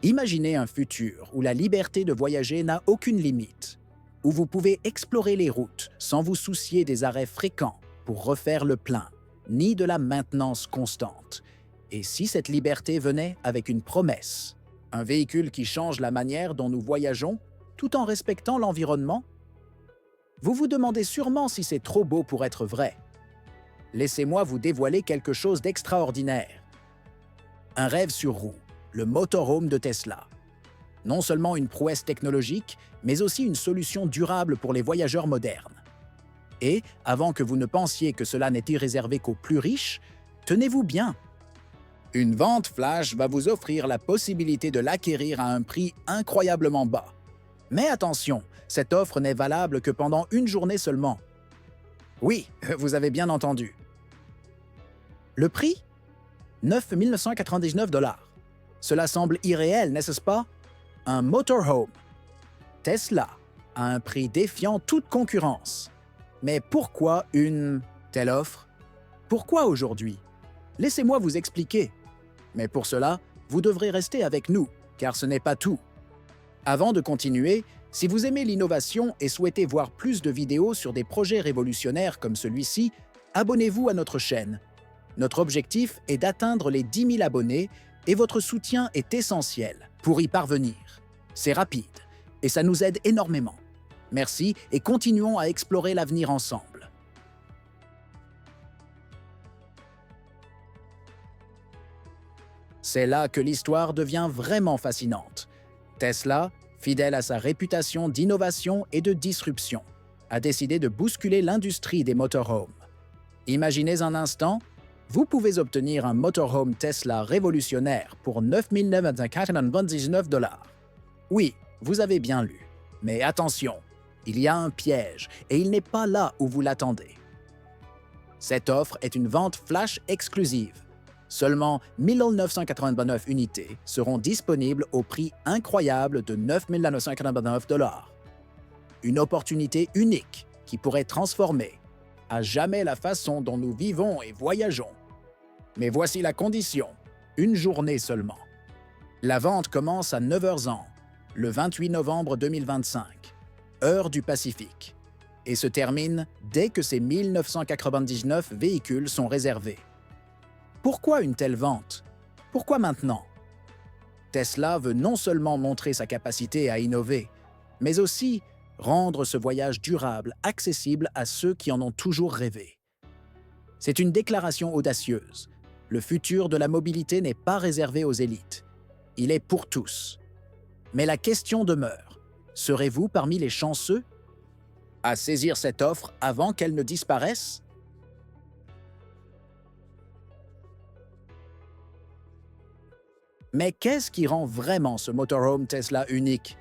Imaginez un futur où la liberté de voyager n'a aucune limite, où vous pouvez explorer les routes sans vous soucier des arrêts fréquents pour refaire le plein, ni de la maintenance constante. Et si cette liberté venait avec une promesse, un véhicule qui change la manière dont nous voyageons tout en respectant l'environnement? Vous vous demandez sûrement si c'est trop beau pour être vrai. Laissez-moi vous dévoiler quelque chose d'extraordinaire. Un rêve sur roue, le motorhome de Tesla. Non seulement une prouesse technologique, mais aussi une solution durable pour les voyageurs modernes. Et, avant que vous ne pensiez que cela n'était réservé qu'aux plus riches, tenez-vous bien. Une vente flash va vous offrir la possibilité de l'acquérir à un prix incroyablement bas. Mais attention, cette offre n'est valable que pendant une journée seulement. Oui, vous avez bien entendu. Le prix? 9 999 $. Cela semble irréel, n'est-ce pas? Un motorhome. Tesla a un prix défiant toute concurrence. Mais pourquoi une telle offre? Pourquoi aujourd'hui? Laissez-moi vous expliquer. Mais pour cela, vous devrez rester avec nous, car ce n'est pas tout. Avant de continuer, si vous aimez l'innovation et souhaitez voir plus de vidéos sur des projets révolutionnaires comme celui-ci, abonnez-vous à notre chaîne. Notre objectif est d'atteindre les 10 000 abonnés et votre soutien est essentiel pour y parvenir. C'est rapide et ça nous aide énormément. Merci et continuons à explorer l'avenir ensemble. C'est là que l'histoire devient vraiment fascinante. Tesla, fidèle à sa réputation d'innovation et de disruption, a décidé de bousculer l'industrie des motorhomes. Imaginez un instant, vous pouvez obtenir un motorhome Tesla révolutionnaire pour 9 999 $. Oui, vous avez bien lu. Mais attention, il y a un piège et il n'est pas là où vous l'attendez. Cette offre est une vente flash exclusive. Seulement 1 989 unités seront disponibles au prix incroyable de 9 999 $. Une opportunité unique qui pourrait transformer à jamais la façon dont nous vivons et voyageons. Mais voici la condition, une journée seulement. La vente commence à 9h00, le 28 novembre 2025, heure du Pacifique, et se termine dès que ces 1999 véhicules sont réservés. Pourquoi une telle vente? Pourquoi maintenant? Tesla veut non seulement montrer sa capacité à innover, mais aussi rendre ce voyage durable accessible à ceux qui en ont toujours rêvé. C'est une déclaration audacieuse. Le futur de la mobilité n'est pas réservé aux élites. Il est pour tous. Mais la question demeure, serez-vous parmi les chanceux à saisir cette offre avant qu'elle ne disparaisse? Mais qu'est-ce qui rend vraiment ce motorhome Tesla unique?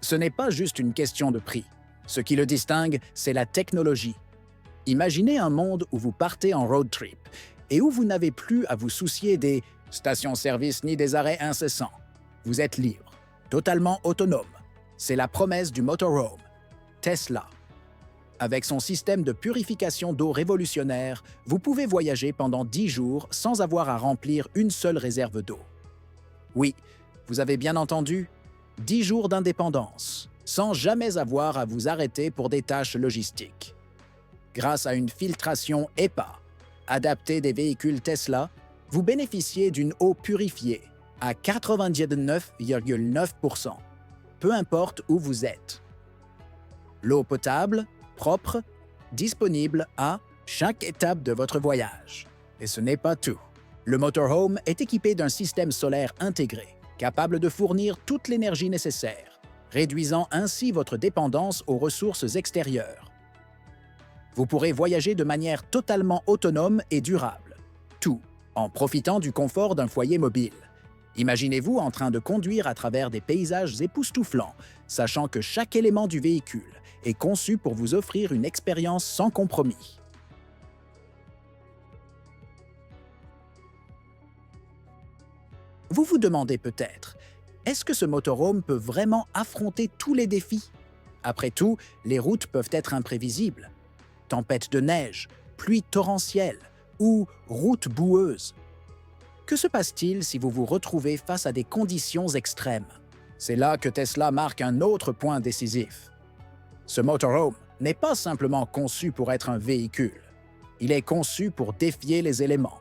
Ce n'est pas juste une question de prix. Ce qui le distingue, c'est la technologie. Imaginez un monde où vous partez en road trip et où vous n'avez plus à vous soucier des stations-service ni des arrêts incessants. Vous êtes libre, totalement autonome. C'est la promesse du motorhome. Tesla. Avec son système de purification d'eau révolutionnaire, vous pouvez voyager pendant 10 jours sans avoir à remplir une seule réserve d'eau. Oui, vous avez bien entendu, 10 jours d'indépendance, sans jamais avoir à vous arrêter pour des tâches logistiques. Grâce à une filtration EPA, adaptée des véhicules Tesla, vous bénéficiez d'une eau purifiée à 99,9%, peu importe où vous êtes. L'eau potable, propre, disponible à chaque étape de votre voyage. Et ce n'est pas tout. Le motorhome est équipé d'un système solaire intégré, capable de fournir toute l'énergie nécessaire, réduisant ainsi votre dépendance aux ressources extérieures. Vous pourrez voyager de manière totalement autonome et durable, tout en profitant du confort d'un foyer mobile. Imaginez-vous en train de conduire à travers des paysages époustouflants, sachant que chaque élément du véhicule est conçu pour vous offrir une expérience sans compromis. Vous vous demandez peut-être, est-ce que ce motorhome peut vraiment affronter tous les défis? Après tout, les routes peuvent être imprévisibles. Tempête de neige, pluie torrentielle ou route boueuse. Que se passe-t-il si vous vous retrouvez face à des conditions extrêmes? C'est là que Tesla marque un autre point décisif. Ce motorhome n'est pas simplement conçu pour être un véhicule. Il est conçu pour défier les éléments.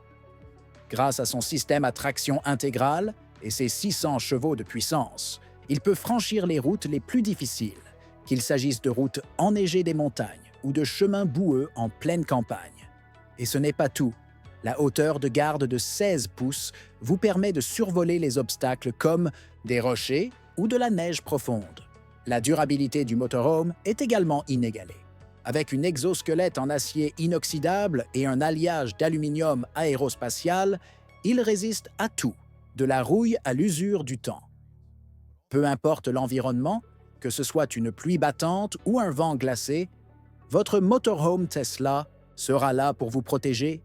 Grâce à son système à traction intégrale et ses 600 chevaux de puissance, il peut franchir les routes les plus difficiles, qu'il s'agisse de routes enneigées des montagnes ou de chemins boueux en pleine campagne. Et ce n'est pas tout. La hauteur de garde de 16 pouces vous permet de survoler les obstacles comme des rochers ou de la neige profonde. La durabilité du motorhome est également inégalée. Avec une exosquelette en acier inoxydable et un alliage d'aluminium aérospatial, il résiste à tout, de la rouille à l'usure du temps. Peu importe l'environnement, que ce soit une pluie battante ou un vent glacé, votre motorhome Tesla sera là pour vous protéger.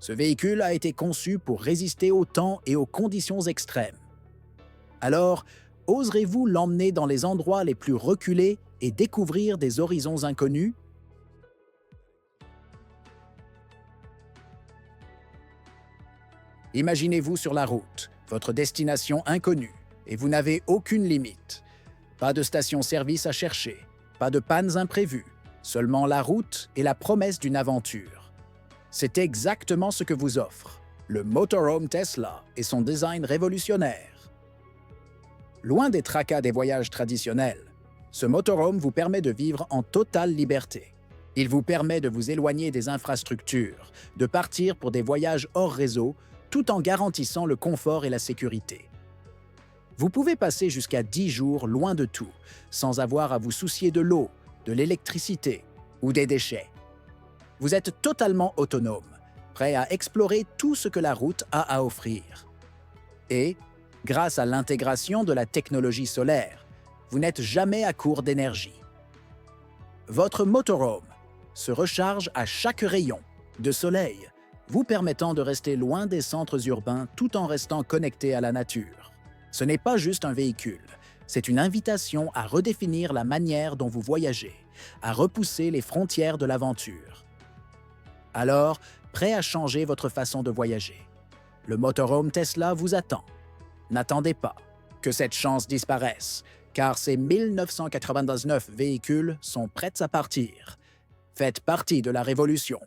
Ce véhicule a été conçu pour résister au temps et aux conditions extrêmes. Alors, oserez-vous l'emmener dans les endroits les plus reculés et découvrir des horizons inconnus? Imaginez-vous sur la route, votre destination inconnue, et vous n'avez aucune limite. Pas de station-service à chercher, pas de pannes imprévues, seulement la route et la promesse d'une aventure. C'est exactement ce que vous offre le motorhome Tesla et son design révolutionnaire. Loin des tracas des voyages traditionnels, ce motorhome vous permet de vivre en totale liberté. Il vous permet de vous éloigner des infrastructures, de partir pour des voyages hors réseau, tout en garantissant le confort et la sécurité. Vous pouvez passer jusqu'à 10 jours loin de tout, sans avoir à vous soucier de l'eau, de l'électricité ou des déchets. Vous êtes totalement autonome, prêt à explorer tout ce que la route a à offrir. Et, grâce à l'intégration de la technologie solaire, vous n'êtes jamais à court d'énergie. Votre motorhome se recharge à chaque rayon de soleil, vous permettant de rester loin des centres urbains tout en restant connecté à la nature. Ce n'est pas juste un véhicule, c'est une invitation à redéfinir la manière dont vous voyagez, à repousser les frontières de l'aventure. Alors, prêt à changer votre façon de voyager? Le motorhome Tesla vous attend. N'attendez pas que cette chance disparaisse, car ces 1999 véhicules sont prêts à partir. Faites partie de la révolution.